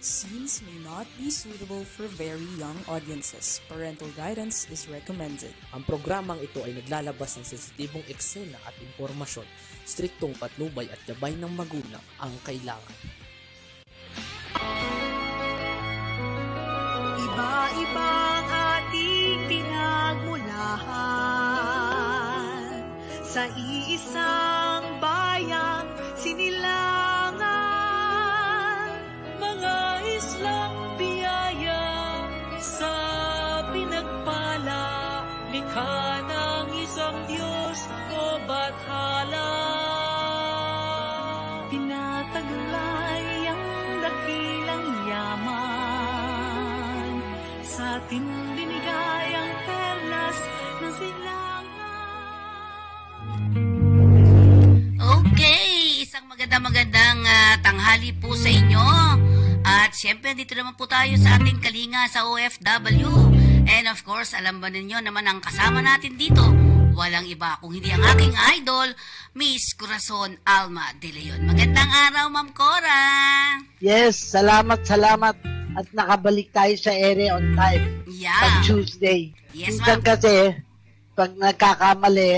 Scenes may not be suitable for very young audiences. Parental guidance is recommended. Ang programang ito ay naglalabas ng sensitibong eksena at impormasyon. Striktong patnubay at gabay ng magulang ang kailangan. Iba-iba ang ating pinagmulahan sa iisang bayang sinilangan. Mga islang biyaya sa pinagpala, likha ng isang Diyos o bathala. Pinataglay ang dakilang yaman sa ating binigay ang perlas ng silangan. Okay, isang magandang tanghali po sa inyo. At syempre, dito naman po tayo sa ating kalinga sa OFW. And of course, alam ba ninyo naman ang kasama natin dito? Walang iba kung hindi ang aking idol, Miss Corazon Alma de Leon. Magandang araw, Ma'am Cora! Yes, salamat. At nakabalik tayo sa ere on time. Yeah. Pag Tuesday. Yes, Minsan ma'am. kasi, pag nagkakamali,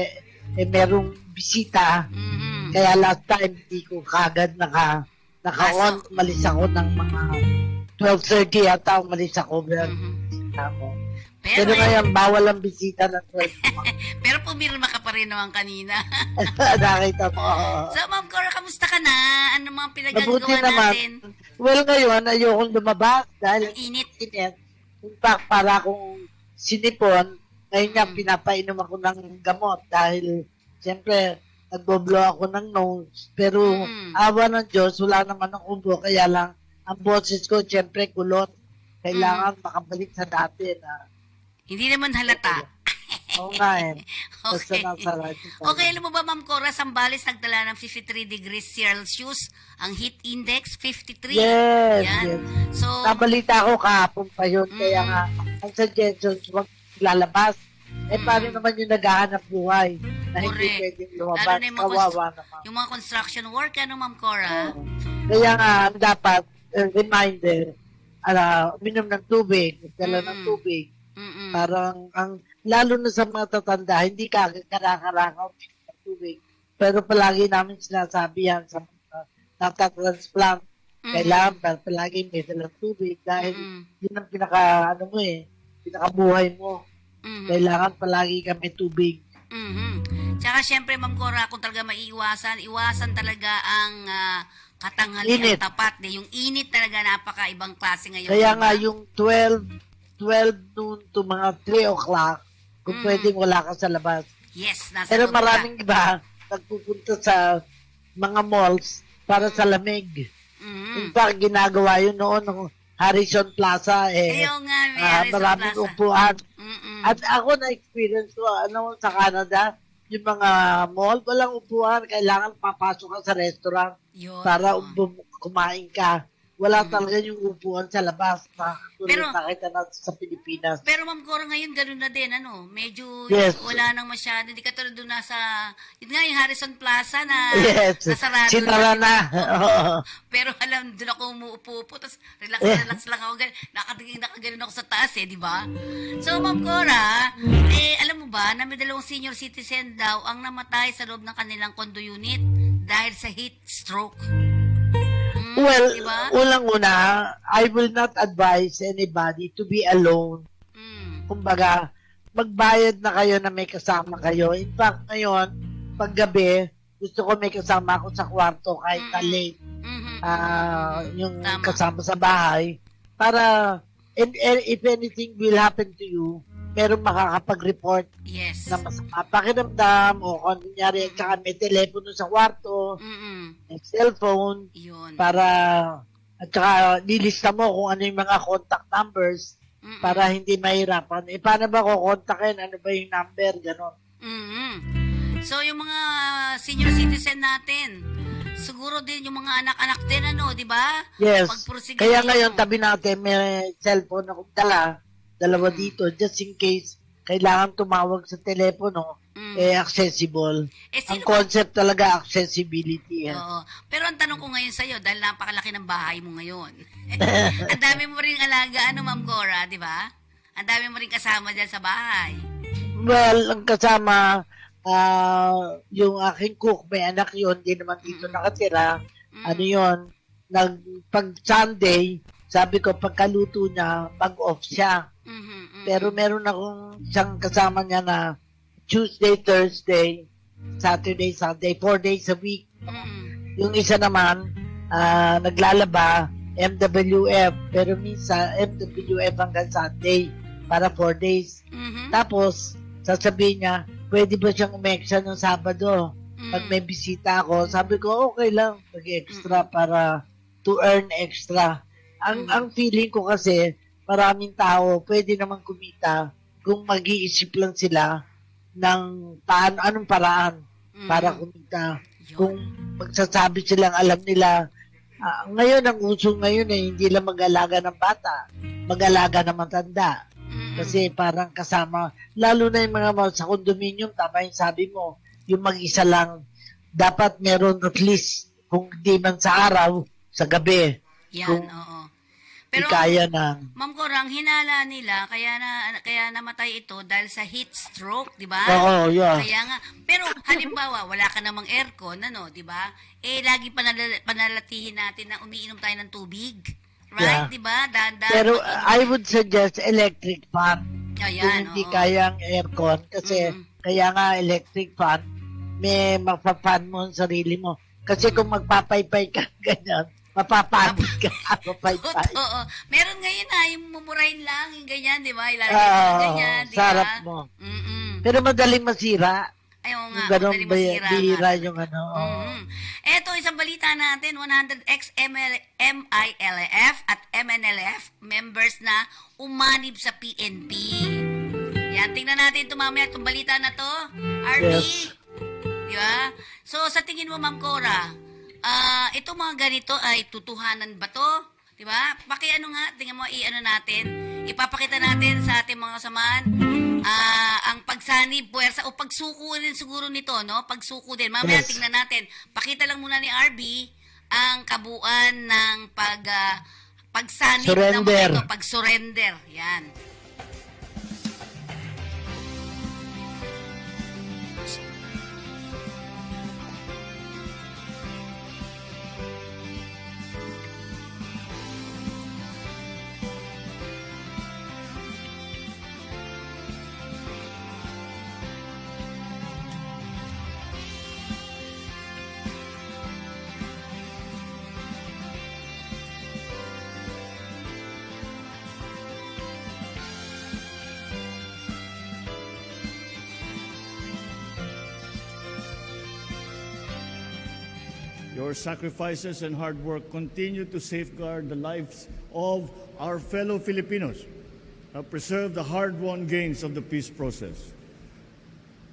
merong bisita. Mhm. Kaya last time, hindi ko kagad naka-on. Umalis ako ng mga 12:30 yata. Umalis ako. Bisita ko. Pero ngayon, bawal ang bisita ng 12. Pero pumirma ka pa rin naman kanina. Nakita mo. So, Ma'am Cora, kamusta ka na? Ano mga Mabuti pinagagawa naman. natin? Well, ngayon, ayokong lumabas dahil Ang init. init. In fact, para akong sinipon, ngayon nga pinapainom ako ng gamot dahil siyempre nagbo-blow ako ng nose. Pero awa ng Diyos, wala naman ang ubo. Kaya lang, ang boses ko siyempre kulot. Kailangan makabalik sa dati na. Hindi naman halata. Oo nga eh. Basta Okay. nasa radyo tayo. Okay, alam mo ba, Ma'am Cora, Sambales nagdala ng 53 degrees Celsius. Ang heat index, 53. Yes, Yan. yes. So, Nabalita ko kahapon pa yun. Kaya nga, ang suggestions, huwag lalabas. Paano naman yung naghahanap buhay na hindi Correct. pwedeng lalo lumabas? na yung mga, Kawawa naman. yung mga construction work, ano, Ma'am Cora? Kaya nga, ang dapat, reminder, uminom ng tubig, magdala ng tubig. Mm-mm. Parang, lalo na sa mga tatanda, hindi ka karakarakaw ng tubig. Pero palagi namin sinasabi yan sa mga natatransplant. Kailangan palagi may dalang tubig dahil yun ang pinakabuhay mo. Kailangan palagi kami tubig. Tsaka syempre, Ma'am Cora, kung talaga iwasan talaga ang katanghalian Init. tapat. Yung init talaga, napaka-ibang klase ngayon. Kaya diba? nga yung 12 noon to mga 3 o'clock, kung pwedeng wala ka sa labas. Yes, nasa Pero loob ka. maraming iba nagpupunta sa mga malls para sa lamig. In fact, ginagawa yun noon ng Harrison Plaza. Ayaw nga, may Harrison Maraming Plaza. upuan. Mm-mm. At ako na-experience ko, sa Canada, yung mga mall, walang upuan, kailangan papasok ka sa restaurant Yun. para kumain ka. Wala talaga yung upuan sa labas na Pero- nakita natin sa Pilipinas. Pero Ma'am Cora, ngayon gano'n na din, medyo Yes. wala nang masyado. Hindi ka tulad doon yun nga yung Harrison Plaza na Yes, nasarado sinara na. Oo. Pero alam, doon ako umuupo-upo, tapos relax lang ako. Nakaganon ako sa taas di ba? So, Ma'am Cora, alam mo ba, na may 2 senior citizen daw ang namatay sa loob ng kanilang condo unit dahil sa heat stroke. Well, diba? unang-una, I will not advise anybody to be alone. Kumbaga, magbayad na kayo na may kasama kayo. In fact, ngayon, paggabi, gusto ko may kasama ako sa kwarto kahit na late. Yung Tama. kasama sa bahay. Para, if anything will happen to you, merong makakapag-report Yes. na masama pakiramdam o kung nangyari, tsaka may telepono sa kwarto, may cellphone, Yun. para at saka nilista mo kung ano yung mga contact numbers para hindi mahirapan. Paano ba kukontakin? Ano ba yung number? Ganon. So, yung mga senior citizen natin, siguro din yung mga anak-anak din, di ba? Yes. Pagpursige Kaya din ngayon, yung- tabi natin, may cellphone akong dalawa dito, just in case kailangan tumawag sa telepono, accessible. Eh, Ang sino ba? concept talaga, accessibility. Oo. Pero ang tanong ko ngayon sa'yo, dahil napakalaki ng bahay mo ngayon, ang dami mo rin alaga, Ma'am Cora, di ba? Ang dami mo rin kasama dyan sa bahay. Well, ang kasama, yung aking cook, may anak yun, di naman dito nakatira. Ano yun, pag Sunday, sabi ko, pagkaluto niya, mag-off siya. Pero meron akong isang kasama niya na Tuesday, Thursday, Saturday, Sunday, 4 days a week. Yung isa naman, naglalaba, MWF, pero minsan MWF hanggang Sunday para 4 days. Tapos, sasabihin niya, pwede ba siyang umextra ng Sabado? Pag may bisita ako, sabi ko, okay lang, mag-extra para to earn extra. Ang feeling ko kasi, maraming tao, pwede naman kumita kung mag-iisip lang sila ng anong paraan para kumita. Kung magsasabi silang alam nila, ngayon ang uso ngayon hindi lang mag-alaga ng bata, mag-alaga ng matanda. Kasi parang kasama, lalo na yung mga sa condominium, tama yung sabi mo, yung mag-isa lang, dapat meron at least, kung di man sa araw, sa gabi. Yan, oo. Pero, kaya na. Ma'am Corang, hinala nila, kaya namatay ito dahil sa heat stroke, di ba? Oo, yeah. Kaya nga. Pero, halimbawa, wala ka namang aircon, di ba? Lagi panalatihin natin na umiinom tayo ng tubig. Right? Yeah. Di ba? Pero, I would suggest electric fan. Ayan, kung hindi kayang aircon. Kasi, kaya nga electric fan, may mapapfan mo ang sarili mo. Kasi kung magpapaypay ka ganyan, mapapagod ka, mapapaypay. Oo. Meron ngayon yung mumurahin lang, yung ganyan, di ba? Ilalagay mo ganyan, di ba? Sarap mo. Pero madaling masira. Ayaw nga, yung ganun, madaling masira. bihira yung ano. Eto, isang balita natin, 100 MILF at MNLF members na umanib sa PNP. Yan, tingnan natin ito mamaya, itong balita na to. RB, Yes. di ba? So, sa tingin mo, Ma'am Cora, ito mga ganito ay tutuhanan ba to? Di ba? Tingnan mo, natin, ipapakita natin sa ating mga samahan, ang pagsanib, puwersa, o pagsuko rin siguro nito, no? Pagsuko din. Mamaya, Yes. tingnan natin. Pakita lang muna ni RB ang kabuuan ng pagsanib ng mga Surrender. ito, pag-surrender. Yan. Your sacrifices and hard work continue to safeguard the lives of our fellow Filipinos, have preserved the hard-won gains of the peace process.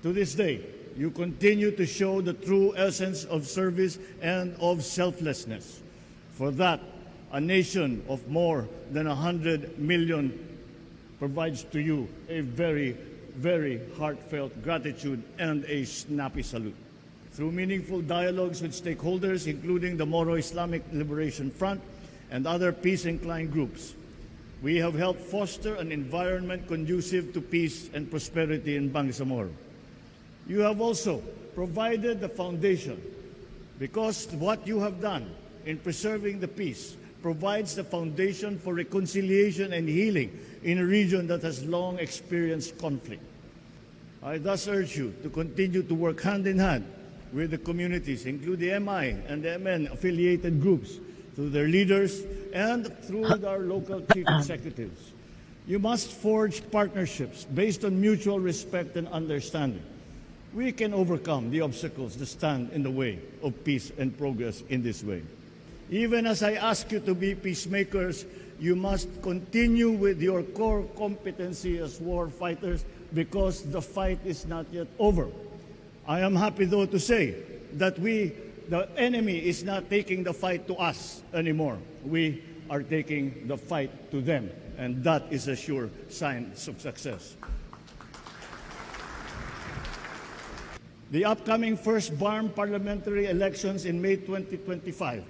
To this day, you continue to show the true essence of service and of selflessness. For that, a nation of more than 100 million provides to you a very, very heartfelt gratitude and a snappy salute. Through meaningful dialogues with stakeholders, including the Moro Islamic Liberation Front and other peace-inclined groups, we have helped foster an environment conducive to peace and prosperity in Bangsamoro. You have also provided the foundation, because what you have done in preserving the peace provides the foundation for reconciliation and healing in a region that has long experienced conflict. I thus urge you to continue to work hand in hand with the communities, including the MI and the MN affiliated groups, through their leaders and through our local chief executives. You must forge partnerships based on mutual respect and understanding. We can overcome the obstacles that stand in the way of peace and progress in this way. Even as I ask you to be peacemakers, you must continue with your core competency as war fighters, because the fight is not yet over. I am happy, though, to say that the enemy is not taking the fight to us anymore. We are taking the fight to them, and that is a sure sign of success. The upcoming first BARM parliamentary elections in May 2025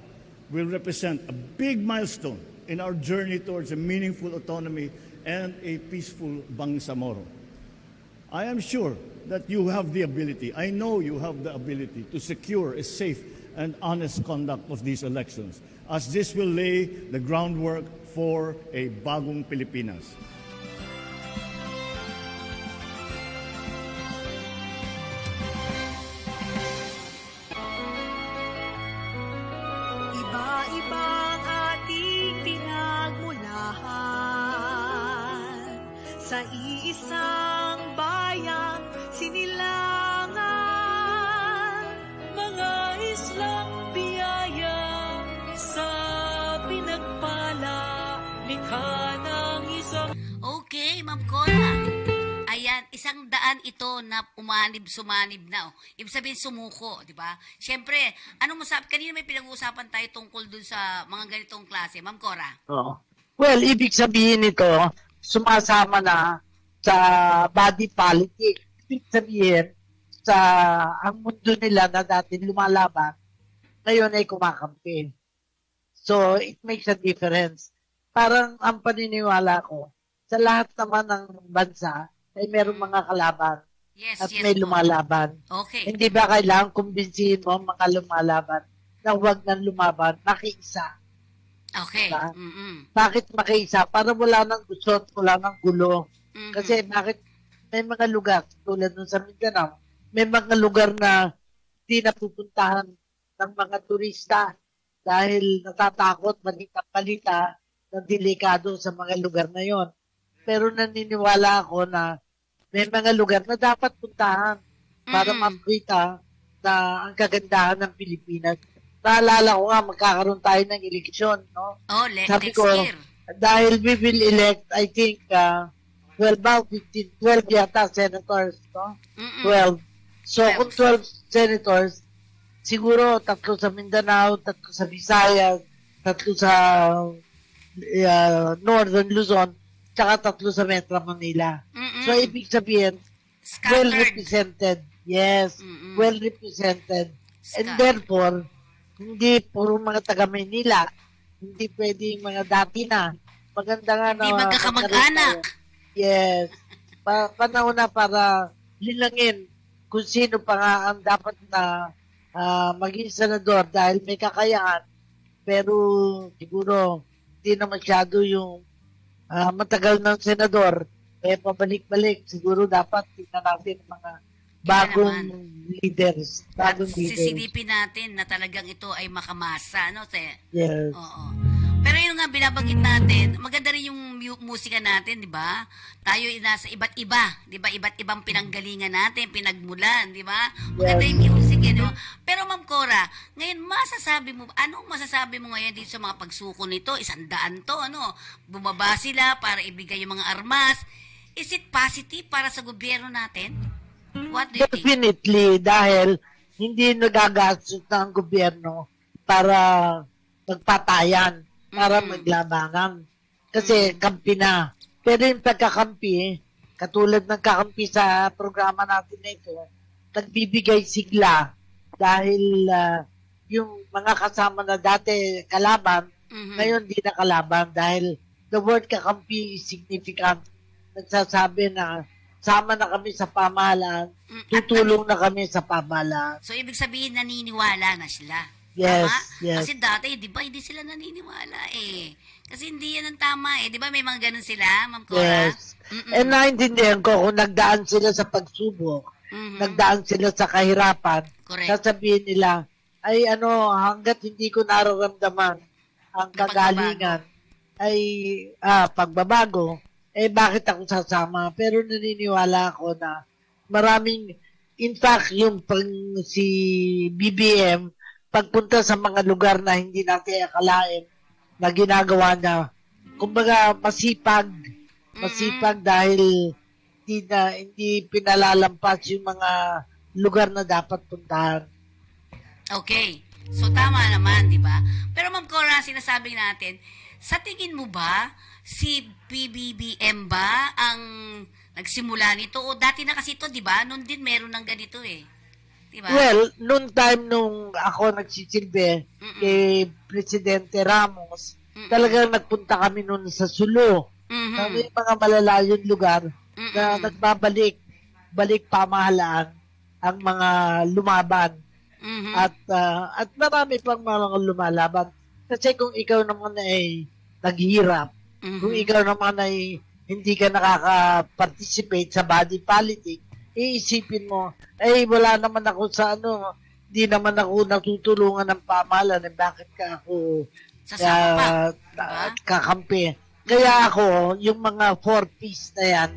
will represent a big milestone in our journey towards a meaningful autonomy and a peaceful Bangsamoro. I am sure that you have the ability, I know you have the ability to secure a safe and honest conduct of these elections, as this will lay the groundwork for a bagong Pilipinas. Iba-ibang ating pinagmulahan, sa iisang bayang sinilangan, mga islang biyaya sa pinagpala, likha ng isang... Okay, Ma'am Cora. Ayan, isang daan ito na sumanib na. Ibig sabihin sumuko, di ba? Siyempre, ano masabi? Kanina may pinag-uusapan tayo tungkol dun sa mga ganitong klase. Ma'am Cora. Oo. Well, ibig sabihin nito, sumasama na sa body politics. Ibig sabihin, sa ang mundo nila na dati lumalaban, ngayon ay kumakampi. So, it makes a difference. Parang ang paniniwala ko, sa lahat naman ng bansa, ay merong mga kalaban Yes, at yes may po. lumalaban. Okay. Hindi ba kailangan kumbinsihin mo ang mga lumalaban na huwag nang lumaban, makiisa? Okay. Diba? Mm-mm. Bakit makiisa? Para wala nang gusot, wala nang gulo. Mm-mm. Kasi bakit may mga lugar, tulad nun sa Mindanao, may mga lugar na hindi napupuntahan ng mga turista dahil natatakot maging balita na delikado sa mga lugar na yon. Pero naniniwala ako na may mga lugar na dapat puntahan para makita na ang kagandahan ng Pilipinas. Naalala ko nga, magkakaroon tayo ng eleksyon, no? Oh, Sabi next ko, year. dahil we will elect, I think, 12 yata senators, no? Mm-mm. 12. So, kung 12 senators, siguro 3 sa Mindanao, 3 sa Visayas, 3 sa Northern Luzon, tsaka 3 sa Metro Manila. Mm-mm. So, ibig sabihin, well represented. Yes, well represented. And Scattered. therefore, hindi puro mga taga Maynila. Hindi pwedeng mga dati na. Maganda nga na... Hindi magkakamag-anak. Yes. Panahon na para linangin kung sino pa nga ang dapat na maging senador dahil may kakayahan. Pero siguro hindi na masyado yung matagal ng senador. Pabalik-balik. Siguro dapat tingnan natin mga bagong leaders. Bagong leaders. Sisilipin natin na talagang ito ay makamasa, no? Yes. Oo. Pero yun nga, binabanggit natin, maganda rin yung musika natin, di ba? Tayo ay nasa iba't iba, di ba? Iba't ibang pinanggalingan natin, pinagmulan, di ba? Maganda yung music, no? Pero Ma'am Cora, ngayon anong masasabi mo ngayon dito sa mga pagsuko nito? 100 to, ano? Bumaba sila para ibigay yung mga armas. Is it positive para sa gobyerno natin? What do you think? Definitely, dahil hindi nagagastos ng gobyerno para magpatayan, para maglabanan. Kasi kampi na. Pero yung pagkakampi, katulad ng kakampi sa programa natin na ito, nagbibigay sigla dahil yung mga kasama na dati kalaban, ngayon di na kalaban dahil the word kakampi is significant. Nagsasabi na sama na kami sa pamahalaan, tutulong na kami sa pamahalaan. So, ibig sabihin, naniniwala na sila. Yes, Tama? yes. Kasi dati, di ba, hindi sila naniniwala eh. Kasi hindi yan ang tama eh. Di ba, may mga ganun sila, Ma'am Cora? Yes. And naintindihan ko kung nagdaan sila sa pagsubok, nagdaan sila sa kahirapan, Correct. sasabihin nila, ay hanggat hindi ko nararamdaman ang kagalingan, ay pagbabago, bakit ako sasama? Pero naniniwala ako na maraming, in fact, si BBM, pagpunta sa mga lugar na hindi natin akalain na ginagawa niya, kumbaga masipag dahil hindi pinalalampas yung mga lugar na dapat puntahan. Okay. So, tama naman, di ba? Pero Ma'am Cora, sinasabi natin, sa tingin mo ba, si PBBM ba ang nagsimula nito? O dati na kasi ito, di ba? Noon din meron ng ganito eh. Diba? Well, noon time nung ako nagsisilbi kay Presidente Ramos, talagang nagpunta kami noon sa Sulu. Na may mga malalayong lugar na nagbabalik pamahalaan ang mga lumaban. At marami pang mga lumalaban. Kasi kung ikaw naman ay naghihirap, kung ikaw naman ay hindi ka nakaka-participate sa body politic, iisipin mo, wala naman ako sa hindi naman ako natutulungan ng pamahalaan, bakit ka ako kakampi. Kaya ako, yung mga 4Ps na yan,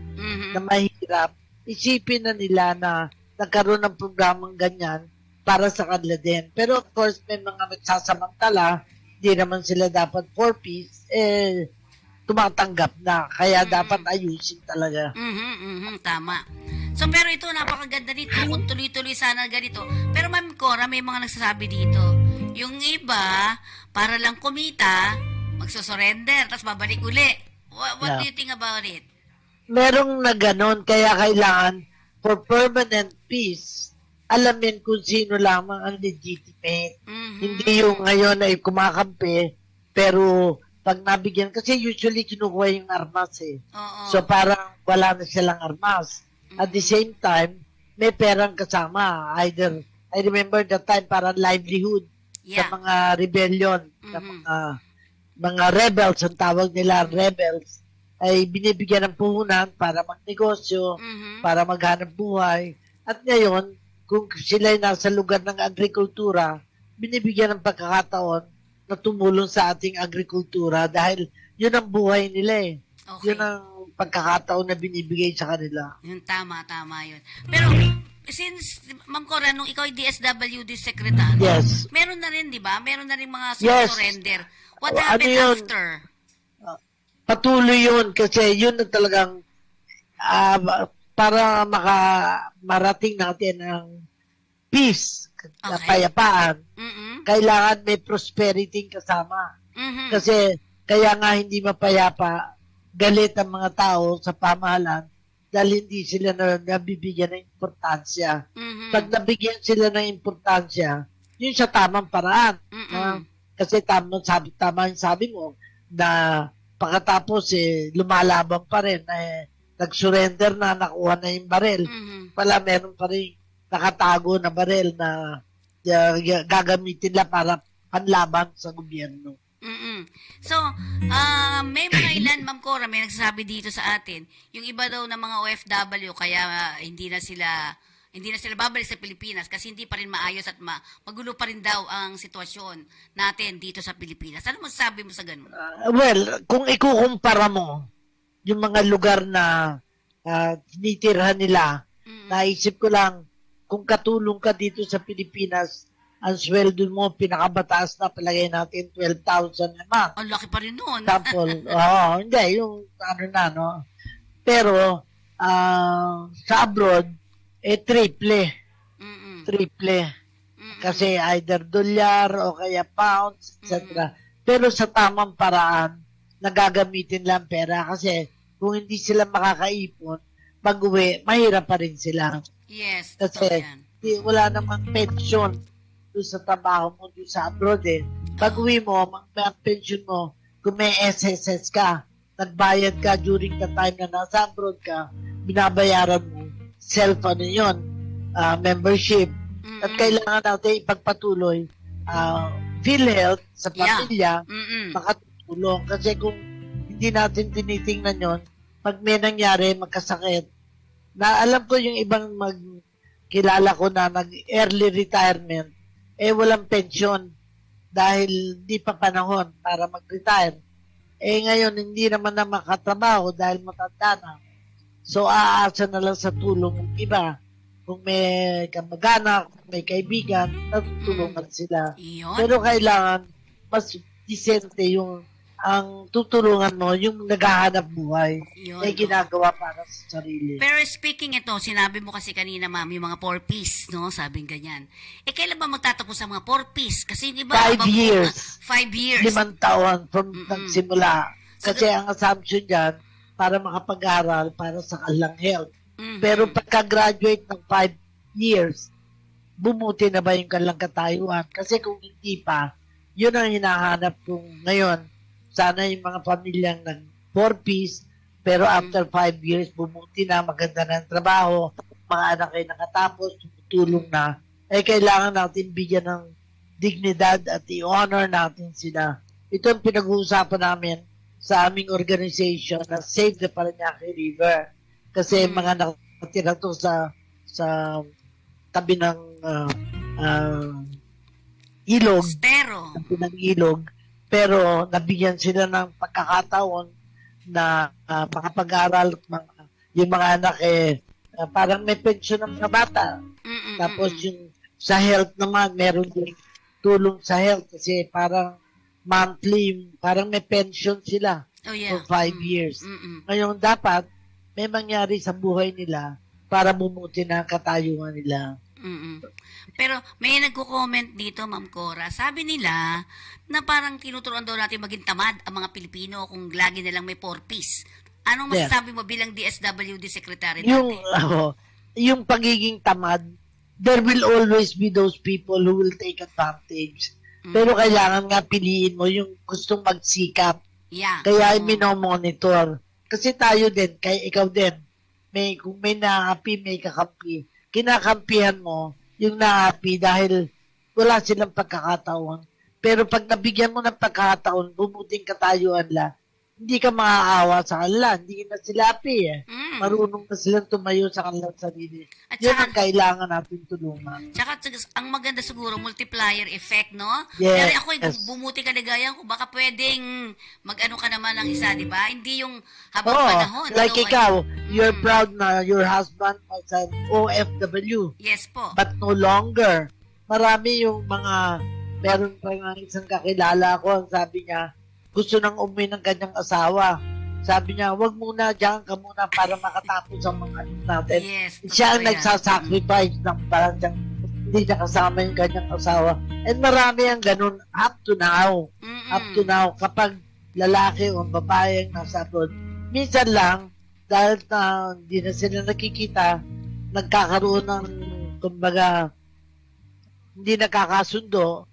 na mahirap, isipin na nila na nagkaroon ng programang ganyan para sa kanila din. Pero of course, may mga nagsasamantala, hindi naman sila dapat 4Ps, tumatanggap na. Kaya dapat ayusin talaga. Tama. So, pero ito, napakaganda dito. Kung tuloy-tuloy sana ganito. Pero Ma'am Cora, may mga nagsasabi dito. Yung iba, para lang kumita, magsusurrender, tapos babalik uli. What do you think about it? Merong na ganon, kaya kailangan for permanent peace, alamin kung sino lamang ang legitimate. Hindi yung ngayon ay kumakampi, pero pag nabigyan, kasi usually kinukuha yung armas eh. So parang wala na silang armas. At the same time, may perang kasama. Either, I remember that time, parang livelihood sa mga rebellion, sa mga rebels, ang tawag nila rebels, ay binibigyan ng puhunan para magnegosyo, para maghanap buhay. At ngayon, kung sila ay nasa lugar ng agrikultura, binibigyan ng pagkakataon na tumulong sa ating agrikultura dahil yun ang buhay nila eh. Okay. Yun ang pagkakataon na binibigay sa kanila. Yun, tama yun. Pero, since, Ma'am Cora, nung ikaw ay DSWD Secretary, meron na rin, di ba? Meron na rin mga surrender. What happened after? Patuloy yun kasi yun na talagang para marating natin ang peace, kapayapaan, kailangan may prosperity kasama. Kasi kaya nga hindi mapayapa, galit ang mga tao sa pamahalaan dahil hindi sila nabibigyan ng importansya. Pag nabigyan sila ng importansya, yun sa tamang paraan. Kasi tama yung sabi mo na pagkatapos lumalaban pa rin, nag-surrender na, nakuha na yung baril. Pala meron pa rin nakatago na baril na gagamitin lang para panlaban sa gobyerno. So, may mga ilan, Ma'am Cora, may nagsasabi dito sa atin, yung iba daw ng mga OFW, kaya hindi na sila babalik sa Pilipinas kasi hindi pa rin maayos at magulo pa rin daw ang sitwasyon natin dito sa Pilipinas. Ano masasabi mo sa ganun? Well, kung ikukumpara mo yung mga lugar na tinitirhan nila, naisip ko lang, kung katulong ka dito sa Pilipinas, ang sweldo mo, pinakabataas na palagay natin, 12,000 a month. Ang laki pa rin noon. Example, hindi, yung no. Pero, sa abroad, triple. Triple. Kasi either dolyar o kaya pounds, etc. Pero sa tamang paraan, nagagamitin lang pera kasi kung hindi sila makakaipon, pag-uwi, mahirap pa rin sila. Yes. Kasi wala namang pension doon sa trabaho mo doon sa abroad eh. Pag-uwi mo, ang pension mo, kung may SSS ka, nagbayad ka during the time na nasa abroad ka, binabayaran mo, yun, membership. At kailangan natin ipagpatuloy PhilHealth sa pamilya, makatulong. Kasi kung hindi natin tinitingnan yon, pag may nangyari, magkasakit, na alam ko yung ibang kilala ko na nag-early retirement, walang pension dahil di pa panahon para mag-retire. Ngayon, hindi naman na makatrabaho dahil matanda na. So, aasa na lang sa tulong ng iba. Kung may kamag-anak, may kaibigan, natutulungan sila. Pero kailangan mas disente yung ang tutulungan mo, yung naghahanap buhay, may ginagawa para sa sarili. Pero speaking ito, sinabi mo kasi kanina, ma'am, yung mga 4Ps, no? Sabing ganyan. Kailan ba magtatapos ang mga 4Ps? Kasi di ba? 5 years. 5 years. 5 taon from nagsimula. Kasi ang assumption dyan, para makapag-aral, para sa kanilang health. Pero pagka-graduate ng 5 years, bumuti na ba yung kanilang katayuan. Kasi kung hindi pa, yun ang hinahanap kong ngayon. Sana yung mga pamilyang nag 4-piece, pero after 5 years, bumuti na, maganda na ang trabaho, mga anak ay nakatapos, tumutulong na, kailangan natin bigyan ng dignidad at i-honor natin sila. Ito ang pinag-uusapan namin sa aming organization na Save the Parañaque River. Kasi mga nakatira to sa tabi ng ilog. Tabi ng ilog. Pero nabigyan sila ng pagkakataon na makapag-aral. Yung mga anak parang may pensyon ng mga bata. Tapos yung sa health naman, meron din tulong sa health kasi parang monthly, parang may pension sila for 5 years. Ngayon dapat may mangyari sa buhay nila para bumuti na ang katayuan nila. Pero may nagko-comment dito, Ma'am Cora. Sabi nila na parang tinuturuan daw natin maging tamad ang mga Pilipino kung lagi nilang may 4-piece. Anong masasabi mo bilang DSWD Secretary natin? Yung pagiging tamad, there will always be those people who will take advantage. Pero kailangan nga piliin mo yung gustong magsikap. Kaya minomonitor. Kasi tayo din, kaya ikaw din, kung may naapi, may kakampi. Kinakampihan mo yung naapi dahil wala silang pagkakataon. Pero pag nabigyan mo ng pagkakataon, bumuting katayuan la, hindi ka maaawa sa kanila. Hindi na sila api Marunong na silang tumayo sa kanilang sarili. At yun ang kailangan natin tulungan. Tsaka ang maganda siguro, multiplier effect, no? Yes. Pero ako, bumuti kaligayan ko, baka pwedeng mag-ano ka naman ng isa, di ba? Hindi yung habang panahon. Like ikaw, you're proud na your husband was an OFW. Yes po. But no longer. Marami yung mga, meron pa nga isang kakilala ko, ang sabi niya, gusto nang umuwi ng kanyang asawa. Sabi niya, wag muna, diyan ka muna para makatapos ang mga natin. Yes, siya ang nagsasacrifice ng parang hindi niya kasama yung kanyang asawa. And marami ang ganun up to now. Up to now, kapag lalaki o babae ang nasa abroad, minsan lang, dahil na hindi na sila nakikita, nagkakaroon ng, kumbaga, hindi nakakasundo,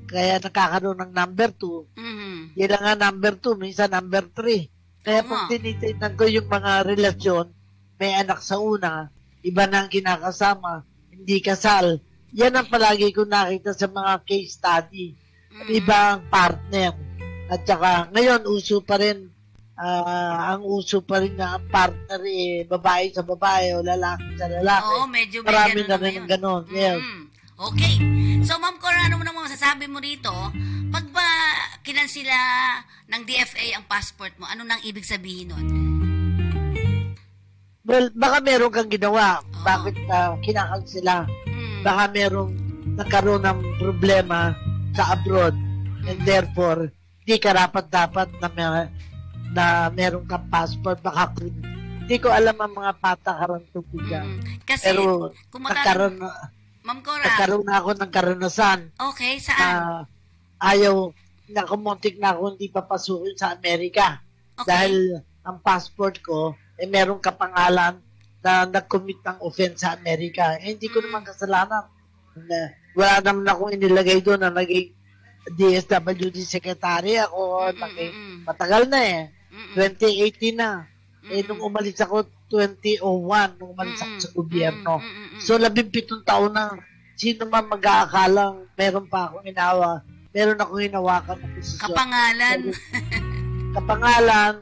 kaya nakakaroon ng number 2. Yan lang nga number 2, minsan number 3. Kaya pag tinitignan ko yung mga relasyon, may anak sa una, iba na ang kinakasama, hindi kasal. Yan ang palagi ko nakita sa mga case study. Iba ang partner. At saka, ngayon, uso pa rin, ang uso pa rin na ang partner babae sa babae o lalaki sa lalaki. Oo, medyo may marami ganun na rin ang ganun. Yes. Okay. So, Ma'am Cora, ano mo naman masasabi mo rito? Pag ba kinansila ng DFA ang passport mo, ano nang ibig sabihin nun? Well, baka meron kang ginawa. Bakit kinakansila? Baka merong nagkaroon ng problema sa abroad. And therefore, di ka dapat na meron kang passport. Baka hindi ko alam ang mga patakaran tungkol dyan. Kasi, pero Ma'am Cora, nagkaroon na ako ng karanasan. Okay, saan? Nakamuntik na ako hindi papasukin sa Amerika. Okay. Dahil ang passport ko, merong kapangalan na nag-commit ng offense sa Amerika. Hindi ko naman kasalanan. Wala naman akong inilagay doon na naging DSWD secretary ako. Matagal na 2018 na. Nung umalis ako, 2001, nung umalis ako sa gobyerno. So, 17 taon na, sino man mag-aakalang meron pa akong inawa, meron akong hinawakan na posisyon. Kapangalan,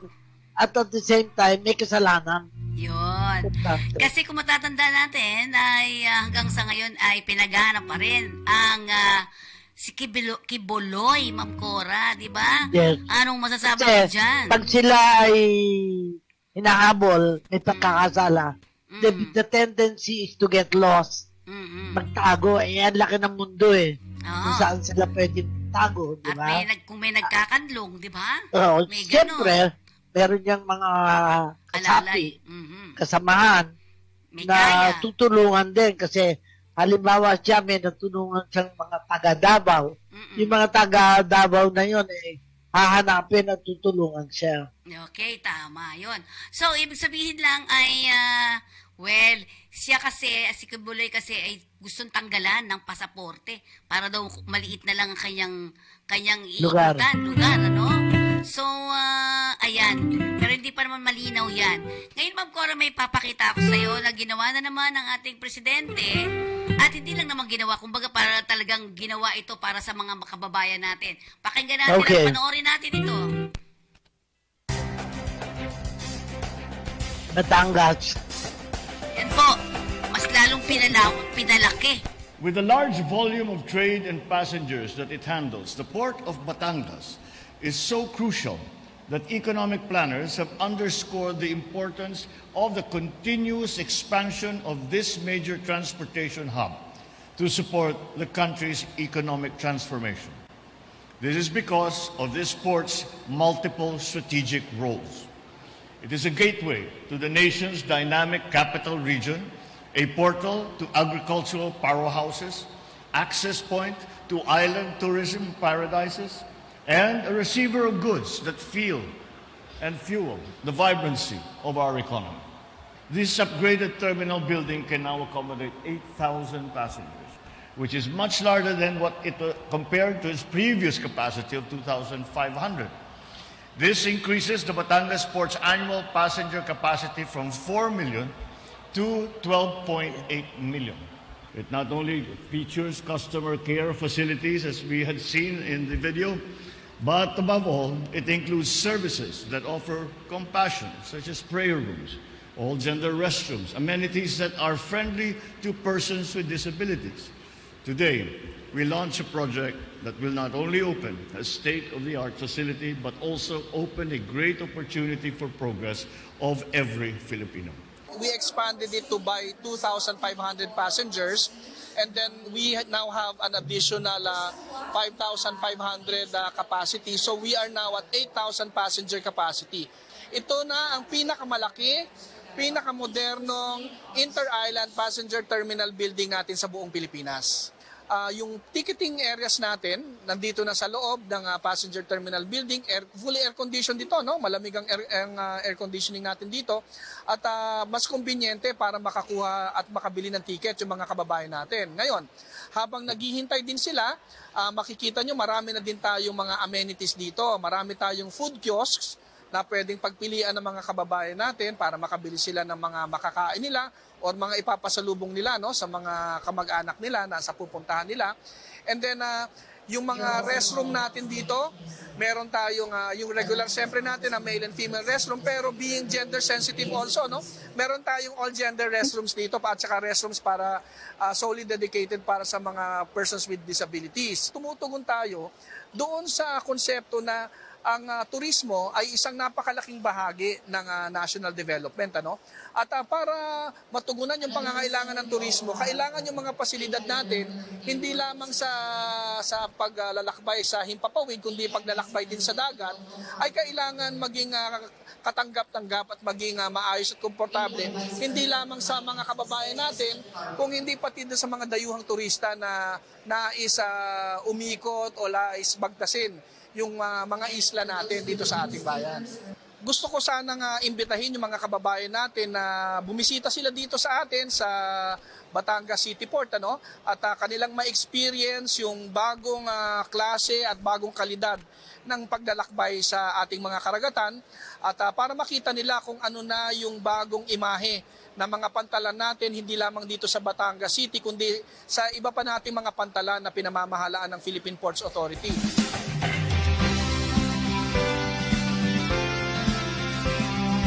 at at the same time, may kasalanan. Yun. Kasi kung matatanda natin, ay hanggang sa ngayon ay pinaghahanap pa rin ang si Kiboloy, Ma'am Cora, di ba? Yes. Anong masasabi mo dyan? Pag sila ay hinahabol, may pagkakasala, the tendency is to get lost. Magtago, ang laki ng mundo kung saan sila pwede tago, di ba? At kung may nagkakadlong, di ba? May siyempre, meron niyang mga kasapi, kasamahan, na tutulungan din kasi halimbawa siya may natulungan siyang mga taga-Davao. Yung mga taga-Davao na yun, hahanapin at tutulungan siya. Okay, tama yun. So, ibig sabihin lang ay, siya kasi, si Kibuloy kasi ay gustong tanggalan ng pasaporte para daw maliit na lang ang kanyang Lugar. lugar, ano? So, ayan. Pero hindi pa naman malinaw yan. Ngayon, Ma'am Cora, may papakita ako sa'yo na ginawa na naman ng ating presidente. At hindi lang naman ginawa, kumbaga para talagang ginawa ito para sa mga kababayan natin. Pakinggan natin Okay. at panoorin natin ito. Batangas. Yan po, mas lalong pinalaki. With the large volume of trade and passengers that it handles, the port of Batangas is so crucial that economic planners have underscored the importance of the continuous expansion of this major transportation hub to support the country's economic transformation. This is because of this port's multiple strategic roles. It is a gateway to the nation's dynamic capital region, a portal to agricultural powerhouses, access point to island tourism paradises, and a receiver of goods that fuel the vibrancy of our economy. This upgraded terminal building can now accommodate 8,000 passengers, which is much larger than what it compared to its previous capacity of 2,500. This increases the Batangas Port's annual passenger capacity from 4 million to 12.8 million. It not only features customer care facilities, as we had seen in the video, but above all, it includes services that offer compassion, such as prayer rooms, all-gender restrooms, amenities that are friendly to persons with disabilities. Today, we launch a project that will not only open a state-of-the-art facility, but also open a great opportunity for progress of every Filipino. We expanded it to by 2,500 passengers, and then we now have an additional 5,500 capacity. So we are now at 8,000 passenger capacity. Ito na ang pinakamalaki, pinakamodernong inter-island passenger terminal building natin sa buong Pilipinas. Yung ticketing areas natin, nandito na sa loob ng passenger terminal building, fully air-conditioned dito, no? Malamig ang air conditioning natin dito. At mas kumbinyente para makakuha at makabili ng ticket yung mga kababayan natin. Ngayon, habang naghihintay din sila, makikita nyo marami na din tayong mga amenities dito. Marami tayong food kiosks na pwedeng pagpilian ng mga kababayan natin para makabili sila ng mga makakain nila o mga ipapasalubong nila, no, sa mga kamag-anak nila na sa pupuntahan nila. And then yung mga restroom natin dito, meron tayong yung regular siyempre natin na male and female restroom, pero being gender sensitive also, no, meron tayong all gender restrooms dito at saka restrooms para solely dedicated para sa mga persons with disabilities. Tumutugon tayo doon sa konsepto na ang turismo ay isang napakalaking bahagi ng national development, ano? At para matugunan yung pangangailangan ng turismo, kailangan yung mga pasilidad natin hindi lamang sa paglalakbay sa himpapawid, kundi paglalakbay din sa dagat, ay kailangan maging katanggap-tanggap at maging maayos at komportable, hindi lamang sa mga kababayan natin, kung hindi pati din sa mga dayuhang turista na nais umikot o nais bagtasin yung mga isla natin dito sa ating bayan. Gusto ko sanang imbitahin yung mga kababayan natin na bumisita sila dito sa atin sa Batangas City Port, ano? At kanilang ma-experience yung bagong klase at bagong kalidad ng paglalakbay sa ating mga karagatan at para makita nila kung ano na yung bagong imahe ng mga pantalan natin, hindi lamang dito sa Batangas City, kundi sa iba pa nating mga pantalan na pinamamahalaan ng Philippine Ports Authority.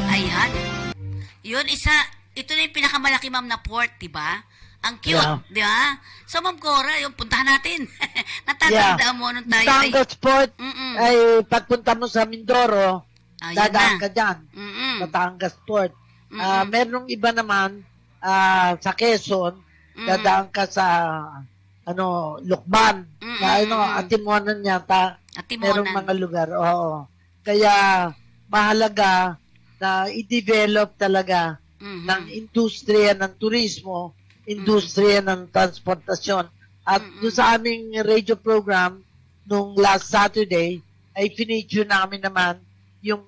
Ayan. Yun, ito na yung pinakamalaki, ma'am, na port, di ba? Ang cute, Yeah. di ba? So, Ma'am Cora, yung puntahan natin. Natatandaan mo nung tayo ay... Batangas Port ay pagpunta mo sa Mindoro, Ayan dadaan na. ka dyan. Batangas Port. Merong iba naman sa Quezon, dadaan ka sa Lukban. Atimonan yata. Atimonan. Merong mga lugar. Oo. Kaya mahalaga na i-develop talaga ng industriya ng turismo, industriya ng transportasyon. At doon sa aming radio program, nung last Saturday, ay finidyo namin naman yung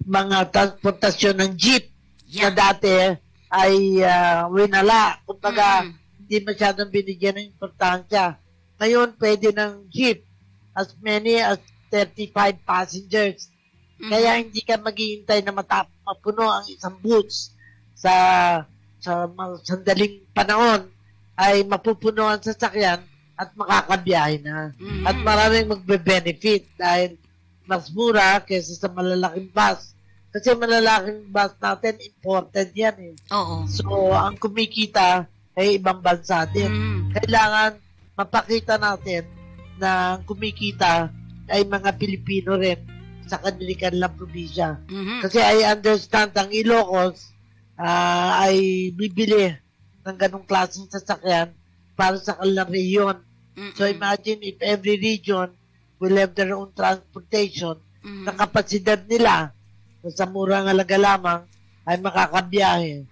mga transportasyon ng jeep na dati ay winala. Kumbaga, hindi masyadong binigyan ng importansya. Ngayon, pwede ng jeep as many as 35 passengers. Kaya hindi ka maghihintay na mapuno ang isang boots sa sandaling panahon ay mapupuno ang sasakyan at makakabiyahe na. At maraming magbe-benefit dahil mas mura kaysa sa malalaking bus. Kasi malalaking bus natin, imported yan eh. Oo. So, ang kumikita ay ibang bansa din. Kailangan mapakita natin na ang kumikita ay mga Pilipino rin sa kanilang probinsya. Kasi I understand ang Ilocos ay bibili ng ganong klaseng sasakyan para sa kanilang rehiyon. So imagine if every region will have their own transportation, na kapasidad nila sa murang halaga lamang ay makakabiyahe.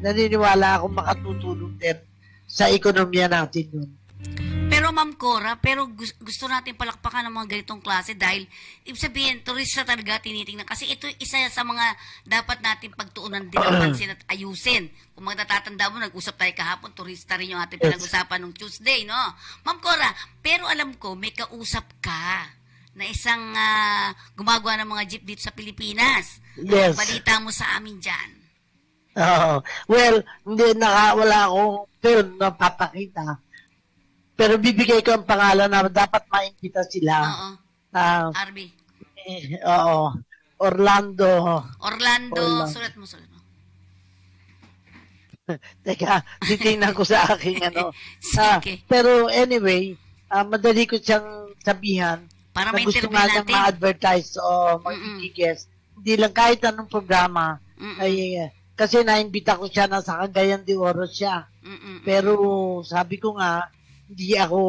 Naniniwala akong makatutulong din sa ekonomiya natin yun. Pero Ma'am Cora, gusto natin palakpakan ng mga ganitong klase dahil ibig sabihin, turista talaga tinitingnan. Kasi ito isa sa mga dapat natin pagtuunan din ng pansin at ayusin. Kung magtatatanda mo, nag-usap tayo kahapon, turista rin yung ating pinag-usapan nung Tuesday, no? Ma'am Cora, pero alam ko, may kausap ka na isang gumagawa ng mga jeep dito sa Pilipinas. Yes. Balita mo sa amin dyan. Well, wala akong film na papakita. Pero bibigay ko ang pangalan na dapat maimbita sila. Oo. Arby. Oo. Orlando. Sulat mo. Teka, titingnan ko sa aking ano. Sige. Pero anyway, madali ko siyang sabihan Para na gusto ma-interview nga niyang natin. ma-advertise o mag-guest. Hindi lang kahit anong programa. Kasi naimbita ko siya na sa Cagayan de Oro siya. Pero sabi ko nga, hindi ako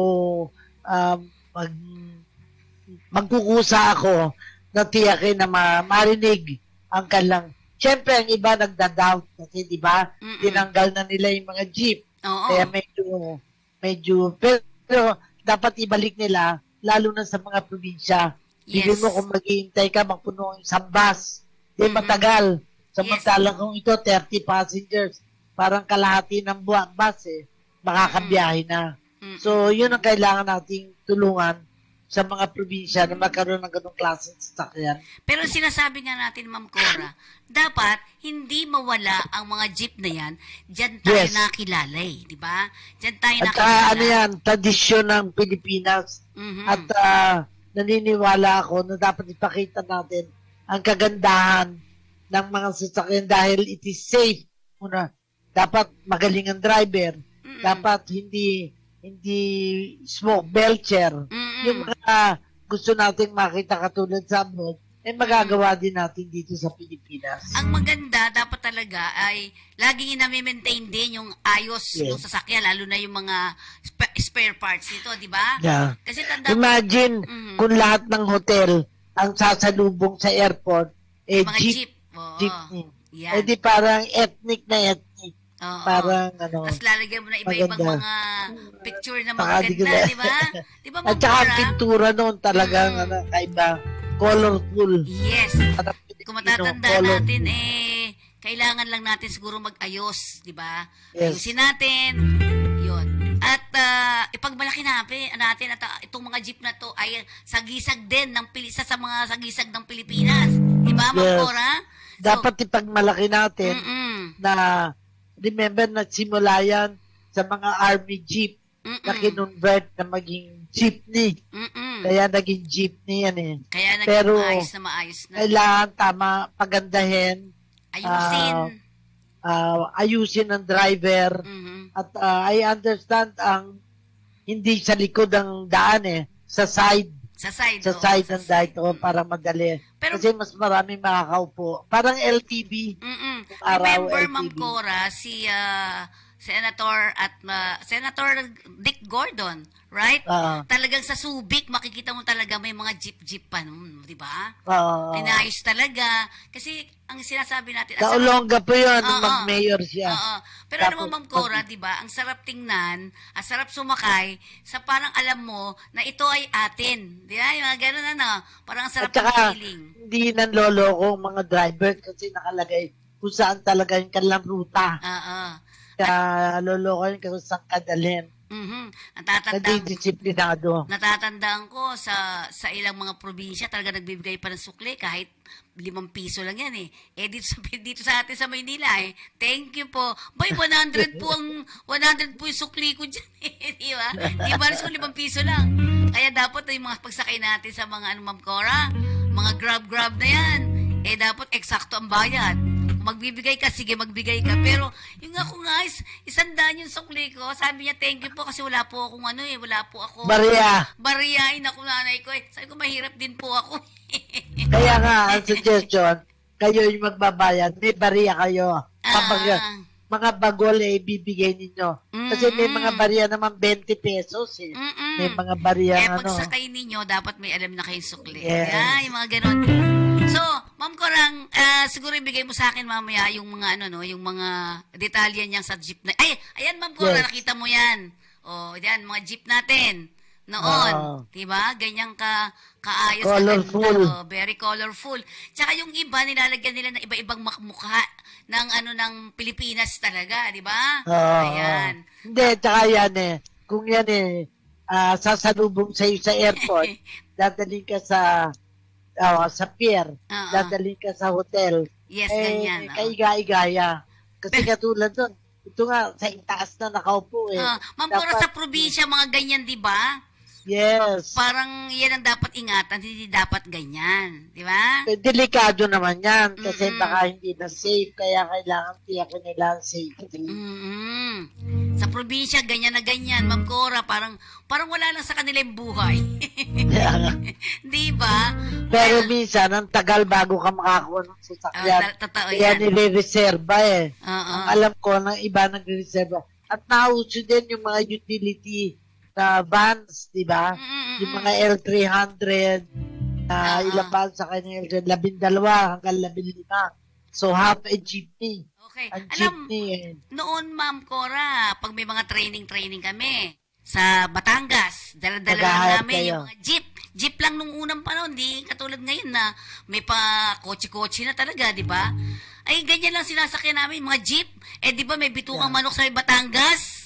magkukusa ako na tiyakin na marinig ang kanilang. Siyempre, ang iba nagda-doubt kasi, di ba? Tinanggal na nila yung mga jeep. Oo. Kaya medyo, pero dapat ibalik nila, lalo na sa mga probinsya. Yes. Hindi mo kung maghihintay ka, magpuno yung isang bus. Di matagal. Samantalang kung ito, 30 passengers, parang kalahati ng bus makakabiyahe na. So, yun ang kailangan nating tulungan sa mga probinsya na magkaroon ng ganong klaseng sasakyan. Pero sinasabi nga natin, Ma'am Cora, dapat hindi mawala ang mga jeep na yan. Diyan tayo nakilala di ba? Diyan tayo At nakilala. ano yan, tradisyon ng Pilipinas. At naniniwala ako na dapat ipakita natin ang kagandahan ng mga sasakyan dahil it is safe. Una, dapat magaling ang driver. Dapat hindi smoke belcher. Yung mga gusto nating makita katulad sa abroad, magagawa din natin dito sa Pilipinas. Ang maganda, dapat talaga ay laging i-maintain din yung ayos ng sasakyan, lalo na yung mga spare parts nito, di ba? Yeah. Kasi imagine kung lahat ng hotel ang sasalubong sa airport, mga jeep. Oo. Yan. Di parang ethnic na ethnic. Oo. Parang ano. Tapos lalagyan mo na iba-ibang maganda. mga picture na magaganda, di ba? Di ba, At saka ang pintura noon talagang kaiba. Colorful. Yes. Kung matatanda natin, kailangan lang natin siguro mag-ayos, di ba? Yes. Ayusin natin. Yun. At ipagmalaki natin at itong mga jeep na to ay sagisag din ng isa sa mga sagisag ng Pilipinas. Di ba, Ma'am Cora? Dapat ipagmalaki natin na remember na simula yan sa mga army jeep na kinonvert na maging jeepney. Kaya naging jeepney yan Kaya naging pero maayos na. kailangan pagandahin. Ayusin. Ayusin ang driver. At I understand ang hindi sa likod ang daan sa side. Sa side. Sa side ng daan para madali. Pero, kasi mas maraming makakaupo. Parang LTV. Remember, Ma'am Cora, si Senator Dick Gordon, right? Talagang sa Subic, makikita mo talaga may mga jeep pa nun, di ba? Inayos talaga. Kasi, ang sinasabi natin... Sa Olonga po yun, mag-mayor siya. Pero alam mo, Ma'am Cora, di ba, ang sarap tingnan, ang sarap sumakay, sa parang alam mo na ito ay atin. Di ba? Yung mga ganun, parang ang sarap ng feeling. Hindi nanloloko ang mga driver kasi nakalagay kung saan talaga yung kanilang ruta. Oo. Kaya lolokohin kung saan kadalhin. Nadidisiplinado. Natatandaan ko sa ilang mga probinsya talaga nagbibigay pa ng sukli kahit 5 piso lang yan eh. Dito sa atin sa Maynila eh. Thank you po. Boy, 100 po yung sukli ko dyan eh. Di ba? Di ba rin 5 piso lang. Kaya dapat yung mga pagsakay natin sa mga Ma'am Cora, mga grab na yan. Dapat eksakto ang bayad. Magbibigay ka, sige magbigay ka. Pero yung ako guys, 100 yung sukli ko. Sabi niya, thank you po kasi wala po akong wala po ako. Bariyain ako nanay ko eh. Sabi ko, mahirap din po ako. Kaya nga, ang suggestion, kayo yung magbabayad, may bariya kayo. Kapag mga bagol ibibigay ninyo. Kasi may mga bariya naman 20 pesos eh. May mga bariya pagsakay ninyo, dapat may alam na kayong sukli. Yeah, yung mga ganon. So, Ma'am Corang, siguro ibigay mo sa akin mamaya yung mga yung mga detalye niyang sa jeep na. Ayan Ma'am Cora, nakita mo 'yan. Yan mga jeep natin noon, 'di ba? Ganyang kaayos, colorful. Very colorful. Tsaka yung iba nilalagyan nila ng iba-ibang mukha ng Pilipinas talaga, 'di ba? Ayan. Hindi, tsaka yan kung yan sasalubong sa iyo sa airport, dadalhin ka sa pier, dadalhin ka sa hotel. Yes, ganyan. Kaiga-igaya. Kasi katulad doon, ito nga, sa itaas na nakaupo Ma'am Cora, sa probinsya, mga ganyan, di ba? Yes. Parang yan ang dapat ingatan, hindi dapat ganyan. Di ba? Delikado naman yan, kasi baka hindi na safe, kaya kailangan tiyakin nila ang safety. Sa probinsya, ganyan na ganyan. Ma'am Cora, parang wala lang sa kanila yung buhay. Di ba? Pero minsan, ang tagal bago ka makakuha ng sasakyan. Kaya nire-reserva Ang alam ko, ng iba nagre-reserva. At nauso din yung mga utility na vans, di ba? Yung mga L300, ilang vans sa kanya, 12 hanggang 15. So, half a jeepney. Okay. Ang Alam, jeepney noon, Ma'am Cora, pag may mga training kami sa Batangas, dala-dala lang namin yung mga jeep. Jeep lang nung unang panahon, di katulad ngayon na may pa kotse-kotse na talaga, di ba? Ay, ganyan lang sinasakyan namin, mga jeep. Di ba may bituang manok sa Batangas?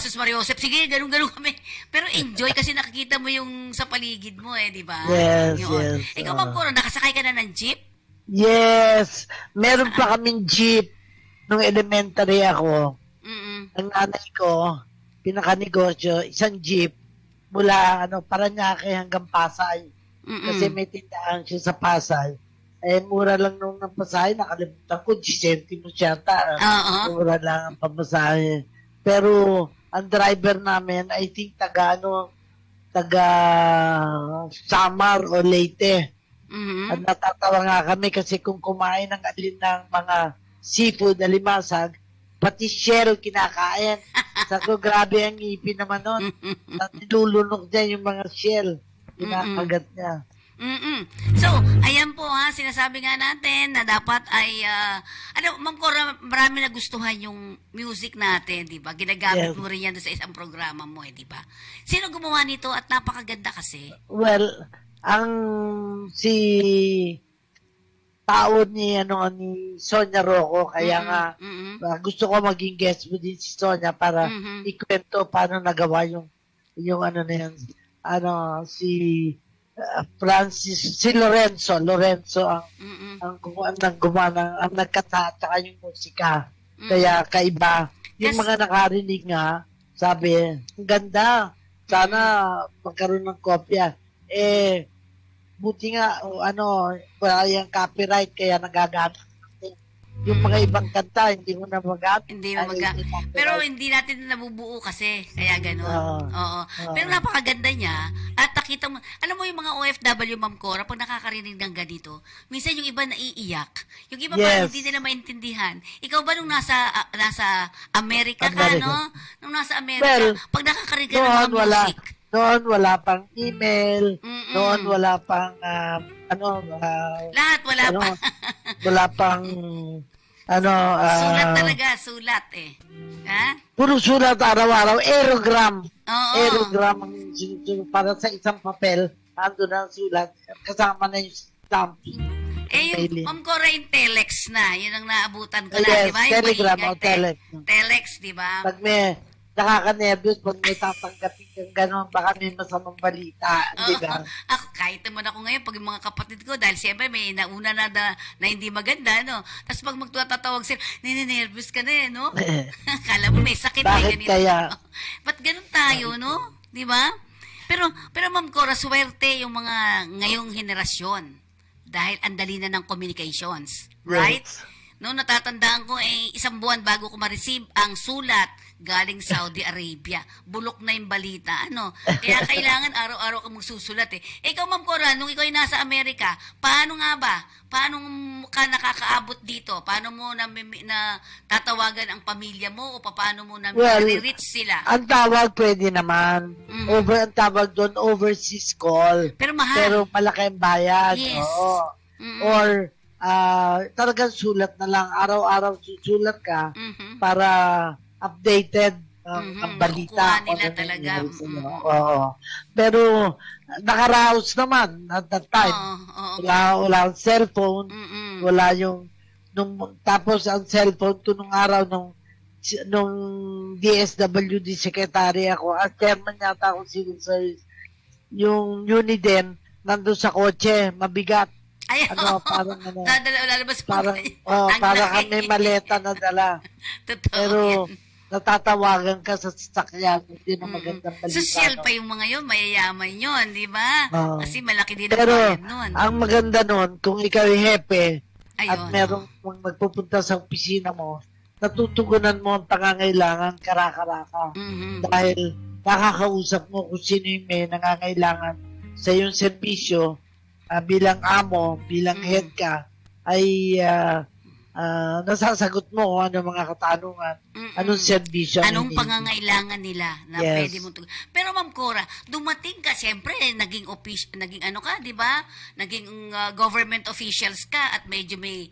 Sus Mariosep, sige, ganun-ganun kami. Pero enjoy kasi nakikita mo yung sa paligid mo di ba? Yes. Ikaw, Ma'am Cora, nakasakay ka na ng jeep? Yes. Meron pa kaming jeep nung elementary ako. Ang nanay ko, pinakanegosyo, isang jeep mula Paranaque hanggang Pasay. Kasi may tindahan siya sa Pasay. Mura lang nung pasahe, nakalimutan ko, 10 centimos yata. Mura lang ang pamasahe. Pero, ang driver namin, I think taga Samar o Leyte. At natatawa nga kami kasi kung kumain ng alin ng mga seafood, alimasag, pati shell kinakain. Sabi ko, grabe ang ngipin naman nun. At nilulunok dyan yung mga shell. Kinakagat niya. So, ayan po sinasabi nga natin na dapat ay, Ma'am Cora, marami nagustuhan yung music natin, di ba? Ginagamit mo rin yan sa isang programa mo, di ba? Sino gumawa nito at napakaganda kasi? Well, si tao ni Sonia Rocco, kaya nga gusto ko maging guest mo din si Sonia para ikwento paano nagawa yung na yan. Si Francis, si Lorenzo ang nagkata at yung musika. Kaya kaiba. Yung mga nakarinig nga, sabi, ang ganda. Sana magkaroon ng kopya. Buti nga, wala yung copyright, kaya nagagamit. Yung mga ibang kanta, hindi mo na magamit. Hindi mo magamit. Pero hindi natin nabubuo kasi. Kaya gano'n. Oo. Pero napakaganda niya. At nakita mo, alam mo yung mga OFW, Ma'am Cora, pag nakakarinig ng ganito, minsan yung iba naiiyak. Yung iba parang hindi nila maintindihan. Ikaw ba nung nasa Amerika ka, no? Nung nasa Amerika, pag nakakarinig ng mga music. Noon wala pang email. Noon wala pang lahat wala pa. Wala pang sulat talaga, sulat Puro sulat araw-araw, aerogram. Oo. Aerogram ang sinusunod para sa isang papel, ando na ang sulat, kasama na yung stamping. Yung Ma'am Cora, yung telex telex na. Yun ang naabutan ko na, Yes, di ba? Yung Telegram maingay, o telex. Telex, di ba? Pag may nakaka-nervous, pag may tatanggapin kang gano'n, baka may masamang balita, di ba? Ako, kahit naman ako ngayon, pag yung mga kapatid ko, dahil siyempre may nauna na hindi maganda, no? Tapos pag magtatawag sila, nininervous ka na no? Kala mo may sakit. Bakit ganito. kaya? Ba't ganun tayo, no? Di ba? Pero Ma'am Cora, swerte yung mga ngayong henerasyon dahil ang dali na ng communications. Right? Yes. No, natatandaan ko, isang buwan bago ko ma-receive ang sulat galing Saudi Arabia. Bulok na yung balita, ano? Kaya kailangan araw-araw kang magsusulat eh. Ikaw, Ma'am Cora, nung ikaw ay nasa Amerika, paano nga ba? Paano ka nakakaabot dito? Paano mo na tatawagan ang pamilya mo o paano mo na reach sila? Ang tawag pwede naman. Ang tawag doon, overseas call. Pero mahal. Pero malaki ang bayad. Yes. Oo. Or, talagang sulat na lang. Araw-araw susulat ka para updated ang balita. Nakukuha nila talaga. Oo. Pero, nakaraos naman at that time. Wala ang cellphone. Wala yung, tapos ang cellphone ko nung araw, nung DSWD secretary ako, ang chairman yata ako civil service, yung Uniden, nandun sa kotse, mabigat. Ay, Parang ano, lalabas para kami maleta na dala. Totoo Pero, yan. natatawagan ka sa sasakyan, hindi na magandang balita. Social pa yung mga yun, mayayaman yun, di ba? Kasi malaki din ang Pero, bayad nun. ang maganda nun, kung ikaw ay hepe, at Ayun, merong magpupunta sa opisina mo, natutugunan mo ang pangangailangan karaka-raka. Dahil nakakausap mo kung sino yung may nangangailangan sa iyong serbisyo, bilang amo, bilang head ka, ay nasasagot mo kung ano mga katanungan, anong serbisyo. Anong pangangailangan nila na Yes. pwede mo Pero Ma'am Cora, dumating ka, siyempre, naging ano ka, di ba? Naging government officials ka at medyo may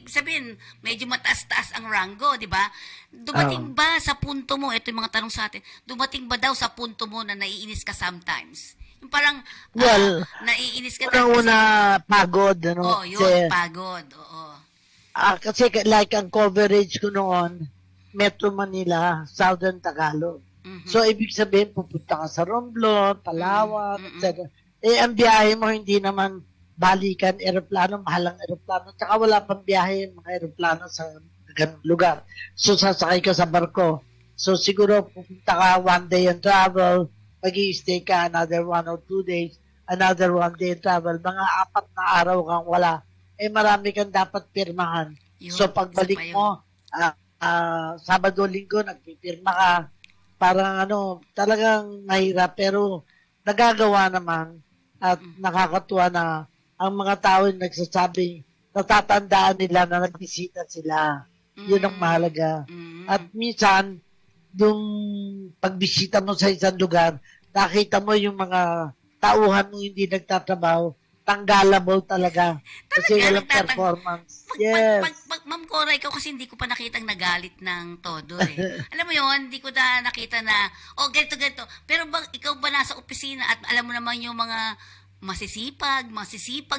sabihin, medyo mataas-taas ang rango, di ba? Dumating ba sa punto mo, ito yung mga tanong sa atin, dumating ba daw sa punto mo na naiinis ka sometimes? Yung parang, naiinis ka Una pagod, ano? Oh, yun, pagod, oo. Kasi like ang coverage ko noon, Metro Manila, Southern Tagalog. So, ibig sabihin, pupunta ka sa Romblon, Palawan, etc. Ang biyahe mo, hindi naman balikan, eroplano, mahalang eroplano. Tsaka wala pang biyahe, mga eroplano sa ganung lugar. So, sasakay ka sa barko. So, siguro, pupunta ka 1 day and travel, mag-i-stay ka another 1 or 2 days, another 1 day and travel. Mga 4 na araw kang wala. Marami kang dapat pirmahan. So, pagbalik mo, Sabado, Linggo, nagpipirma ka. Parang talagang mahirap. Pero, nagagawa naman at nakakatuwa na ang mga tao yung nagsasabi, natatandaan nila na nagbisita sila. Yun ang mahalaga. At minsan, yung pagbisita mo sa isang lugar, nakita mo yung mga tauhan mo hindi nagtatrabaho, tanggalable talaga. Kasi walang performance. Yes. Ma'am Cora, ikaw kasi hindi ko pa nakitang nagalit ng todo eh. Alam mo yun, hindi ko na nakita na, ganito. Pero ikaw ba nasa opisina at alam mo naman yung mga masisipag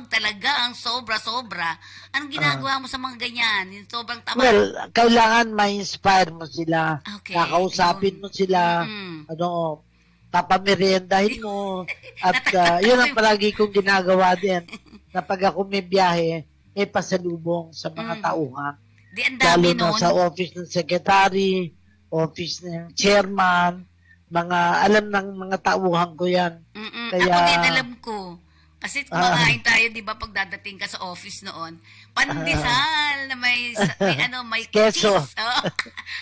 talaga ang sobra-sobra. Anong ginagawa mo sa mga ganyan? Yung sobrang tama. Well, kailangan ma-inspire mo sila. Okay, kakausapin mo sila. Papameriendahin mo. At yun ang palagi kong ginagawa din. Na pag ako may biyahe, may pasalubong sa mga tauhan. Di ang dami Lalo na sa office ng secretary, office ng chairman, alam ng mga tauhan ko yan. Kaya, ako din alam ko. Kasi kumakain tayo, di ba, pag dadating ka sa office noon, pandesal na may keso. cheese. Oh,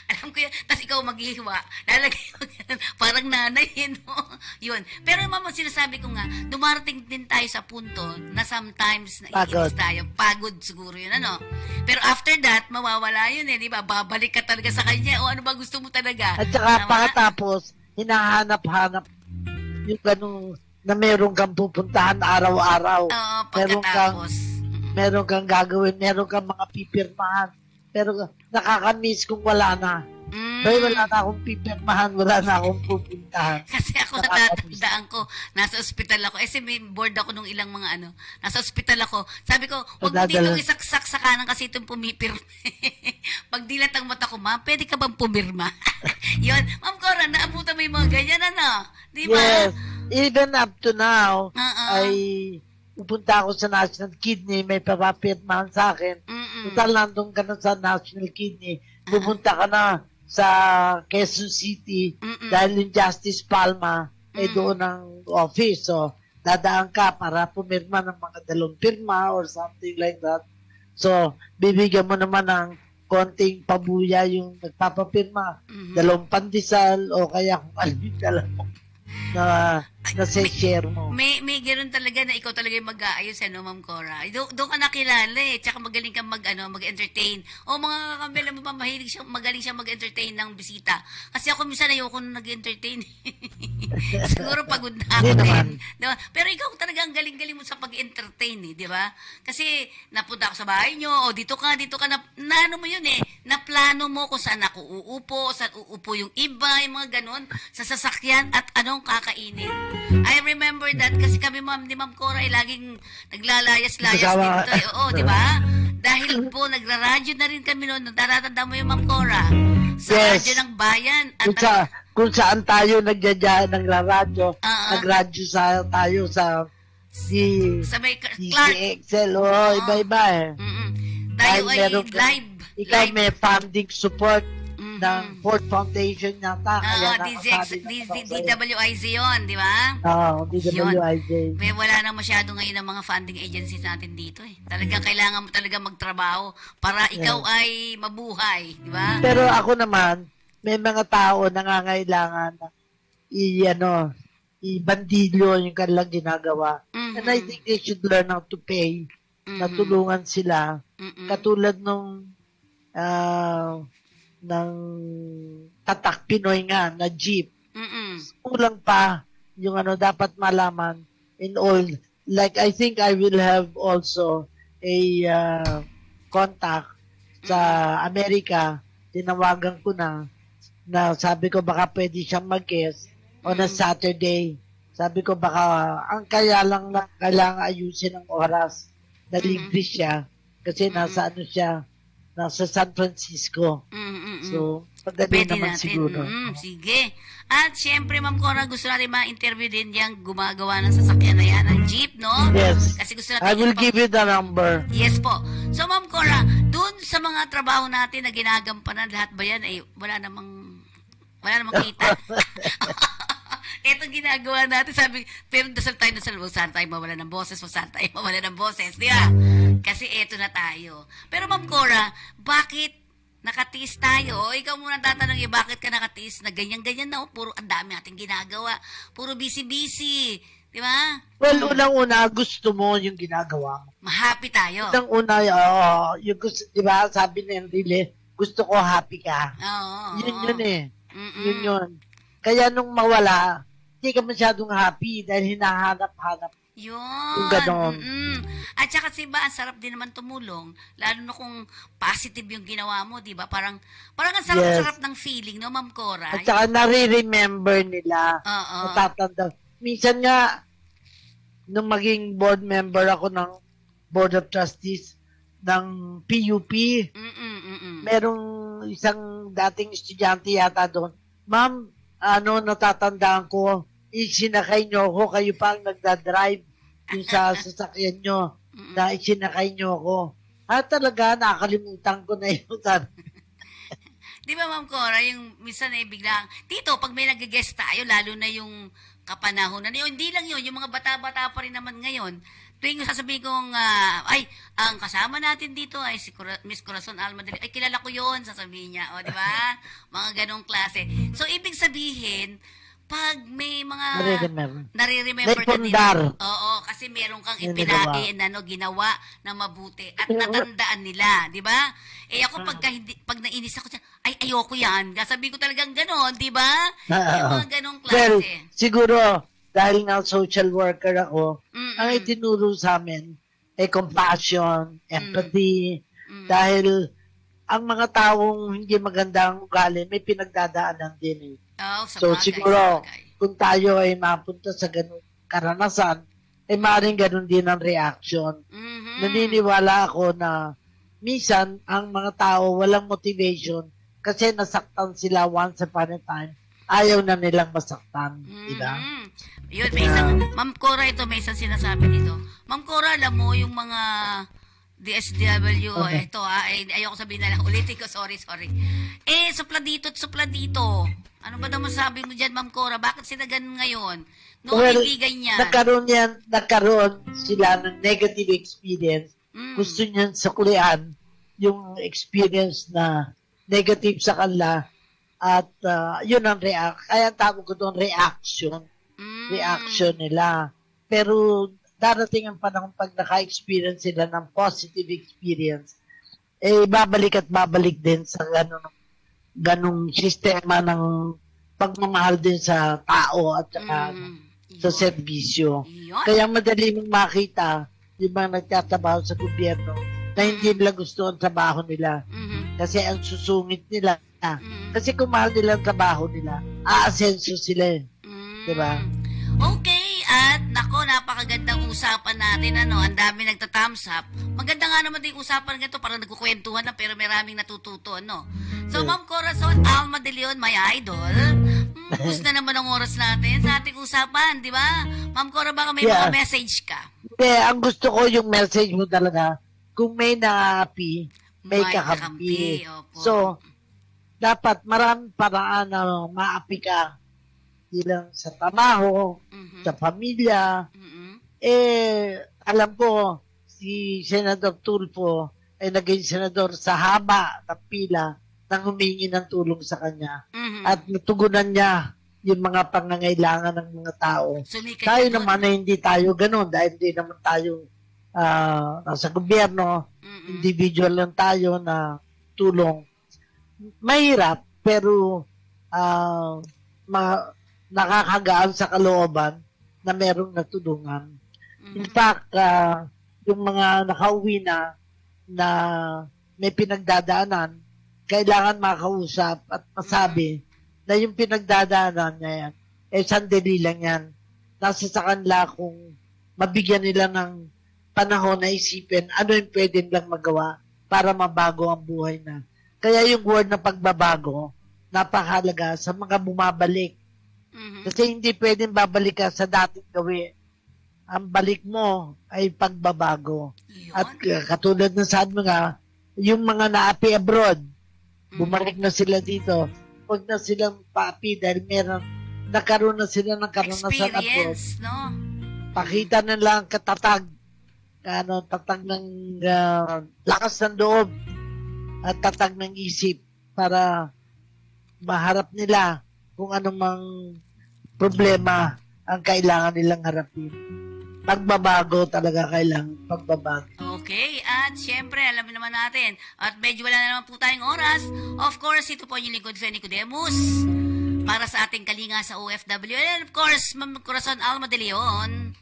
alam ko yan. Tapos ikaw maghihiwa. Lalagay mo ganun. Parang nanay, Yun. Pero mama, sinasabi ko nga, dumarating din tayo sa punto na sometimes naiinis tayo. Pagod siguro yun, Pero after that, mawawala yun di ba? Babalik ka talaga sa kanya. O ano ba gusto mo talaga? At saka pagkatapos, hinahanap-hanap yung ganung na meron kang pupuntahan araw-araw. Meron kang gagawin, meron kang mga pipirmahan. Pero nakakamiss kung wala na. Bay, wala na akong pipirmahan, wala na akong pupuntahan. Kasi ako natatandaan ko, nasa ospital ako. Kasi may board ako nung ilang mga nasa ospital ako. Sabi ko, huwag mo dito isaksak sa kanan kasi itong pumipirma. Pag dilat ang mata ko, ma'am, pwede ka bang pumirma? Yun. Ma'am Cora, naabutan mo yung mga ganyan, Di ba? Yes. Even up to now, ay pupunta ako sa National Kidney, may papapirmahan sa akin. Total, nandun ka na sa National Kidney. Pupunta ka na sa Quezon City dahil yung Justice Palma ay doon ang office. So, dadaan ka para pumirma ng mga 2 pirma or something like that. So, bibigyan mo naman ng konting pabuya yung nagpapapirma. 2 pandesal o kaya kung alin yung dala mo na share mo. May ganoon talaga na ikaw talaga yung mag-aayos, Ma'am Cora. Doon ka nakilala tsaka magaling kang mag-entertain. O mga kakambela mo pa, magaling siya mag-entertain ng bisita. Kasi ako minsan ayoko nung nag-entertain. Siguro pagod na ako din. Diba? Pero ikaw talaga ang galing-galing mo sa pag-entertain, di ba? Kasi napunta ako sa bahay nyo, o dito ka, na ano mo yun na plano mo kung saan ako uupo, saan uupo yung iba, yung mga ganon, sa sasakyan at anong kakainin. I remember that kasi kami ni Ma'am Cora ay laging naglalayas-layas dito. Oo, di ba? Dahil po, nagraradyo na rin kami noon. Taratanda mo yung Ma'am Cora. Sa radyo ng bayan. At kung saan tayo nagraradyo, nagradyo tayo sa may Clark. DXL. Iba-iba Tayo ay live. Ikaw may funding support ng Ford Foundation yata. DWIZ yun, di ba? Oo, DWIZ. May wala na masyado ngayon ng mga funding agencies natin dito Talagang kailangan mo talaga magtrabaho para ikaw ay mabuhay, di ba? Pero ako naman, may mga tao nangangailangan na ibandilyo yung kanilang ginagawa. And I think they should learn how to pay. Natulungan sila. Katulad nung ng Tatak Pinoy nga na jeep. Kulang pa yung dapat malaman in all. Like, I think I will have also a contact sa Amerika. Tinawagan ko na sabi ko baka pwede siyang mag-guest on a Saturday. Sabi ko baka ang kaya lang na kailangan ayusin ng oras na libre siya kasi nasa nasa San Francisco. So, pagdating naman natin. Siguro. Sige. At syempre, Ma'am Cora, gusto natin ma-interview din yung gumagawa ng sasakyan na yan, ng jeep, no? Yes. Kasi gusto natin I will give you the number. Yes po. So, Ma'am Cora, dun sa mga trabaho natin na ginagampanan, lahat ba yan, wala namang kita. Itong ginagawa natin, sabi, pero dasal tayo, huwag saan tayo mawala ng boses, di ba? Kasi eto na tayo. Pero Ma'am Cora, bakit nakatiis tayo? Ikaw muna tatanong bakit ka nakatiis na ganyan-ganyan na, puro ang dami nating ginagawa, puro busy-busy, di ba? Well, unang-una, gusto mo yung ginagawa mo. Ma-happy tayo. Unang-una, yung gusto, di ba, sabi ni Enrile, gusto ko happy ka. Yun yun. Kaya nung mawala, hindi ka masyadong happy dahil hinahanap-hanap. Yun. Ganon. At saka ang sarap din naman tumulong, lalo na kung positive yung ginawa mo, di ba? Parang ang sarap-sarap ng feeling, no, Ma'am Cora? At saka nare-remember nila. Natatanda. Minsan nga, nung maging board member ako ng Board of Trustees ng PUP, merong isang dating estudyante yata doon, Ma'am, natatandaan ko, isinakay nyo ako, kayo pa ang nagdadrive yung sa sasakyan nyo, na isinakay nyo ako. Talaga, nakakalimutan ko na yun. Di ba, Ma'am Cora, yung minsan biglang, Tito, pag may nag-guest tayo, lalo na yung kapanahonan, hindi lang yun, yung mga bata-bata pa rin naman ngayon, tuwing sasabihin kong, ang kasama natin dito ay si Miss Corazon Almadrid. Ay, kilala ko yun, sasabihin niya. O, di ba? Mga ganong klase. So, ibig sabihin, pag may mga nare-remember ka din. Oo, kasi meron kang ginawa na mabuti at natandaan nila, di ba? Ako pag nainis ako siya, ayoko yan. Sabi ko talagang ganon, di ba? Yung mga ganong klase. Well, siguro, dahil nga social worker ako, ang itinuro sa amin ay compassion, empathy, dahil ang mga taong hindi magandang ugali, may pinagdadaanan din eh. Oh, sa So, bagay, siguro, sa bagay. kung tayo ay mapunta sa ganung karanasan, ay maaaring ganun din ang reaction. Mhm. Naniniwala ako na minsan, ang mga tao walang motivation kasi nasaktan sila once upon a time. Ayaw na nilang masaktan. Diba? Mhm. Yun, may isang, Ma'am Cora, ito, may isang sinasabi dito. Ma'am Cora, alam mo, yung mga DSW, ito ayoko sabihin na lang, ulitin ko, sorry. Supla dito at supla dito. Ano ba daw masabi mo dyan, Ma'am Cora? Bakit sila ganun ngayon? Well, Hindi ganyan. nagkaroon sila ng negative experience. Gusto niyan suklian yung experience na negative sa kanila at yun ang kaya tawag ko doon reaction nila. Pero darating ang panahon pag naka-experience sila ng positive experience, babalik at babalik din sa ganong sistema ng pagmamahal din sa tao at saka sa serbisyo. Kaya madali mong makita yung mga nagtatrabaho sa gobyerno na hindi nila gusto ang trabaho nila. Kasi ang susungit nila. Kasi kung mahal nila ang trabaho nila, aasenso sila. Diba? Okay, at nako, napakagandang usapan natin, ang dami nagta-thumbs up. Maganda nga naman din usapan ganito, parang nagkukwentuhan na pero maraming natututo, So, Ma'am Corazon Alma de Leon, my idol, ubus na naman ang oras natin sa ating usapan, di ba? Ma'am Cora, baka may mga message ka? Hindi, ang gusto ko yung message mo talaga, kung may naapi, may kakampi. So, dapat maraming paraan na maapi ka bilang sa trabaho, sa pamilya. Alam ko, si Senador Tulfo ay naging senador sa haba ng pila nang humingi ng tulong sa kanya. At natugunan niya yung mga pangangailangan ng mga tao. Tayo naman na hindi tayo ganun dahil hindi naman tayo nasa gobyerno, individual lang tayo na tulong. Mahirap, pero nakakagaan sa kalooban na merong natulungan. In fact, yung mga nakauwi na may pinagdadaanan, kailangan makausap at masabi na yung pinagdadaanan niya yan, sandali lang yan. Nasa sa kanila kung mabigyan nila ng panahon na isipin ano yung pwede nilang magawa para mabago ang buhay na. Kaya yung word na pagbabago, napakahalaga sa mga bumabalik. Kasi hindi pwedeng babalik ka sa dating gawin. Ang balik mo ay pagbabago. At katulad ng sabi mo nga, yung mga naapi abroad, bumalik na sila dito. Huwag na silang paapi dahil nagkaroon na sila ng karanasan abroad. Pakita na lang katatag, tatag ng lakas ng loob at tatag ng isip para maharap nila kung anumang problema ang kailangan nilang harapin. Pagbabago talaga, kailangan pagbabago. Okay, at syempre, alam naman natin, at medyo wala na naman po tayong oras. Of course, ito po yung lingkod sa Nicodemus para sa ating kalinga sa OFW. And of course, Ma'am Corazon Alma de Leon.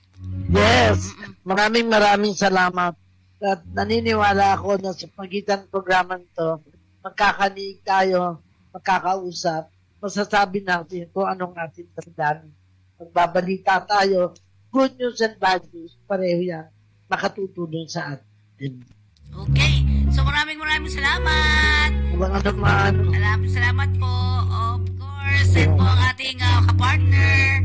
Yes, maraming salamat. At naniniwala ako na sa pagitan ng programa nito, magkakaniig tayo, magkakausap, masasabi natin kung anong ating tandaan. Magbabalita tayo, good news and bad news, pareho yan, makatutulong sa atin. Okay, so maraming salamat. Mga naman. Salamat po, of course, and po ang ating kapartner,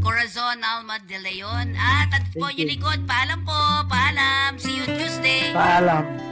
Corazon Alma de Leon. At po yung likod, paalam po, paalam. See you Tuesday. Paalam.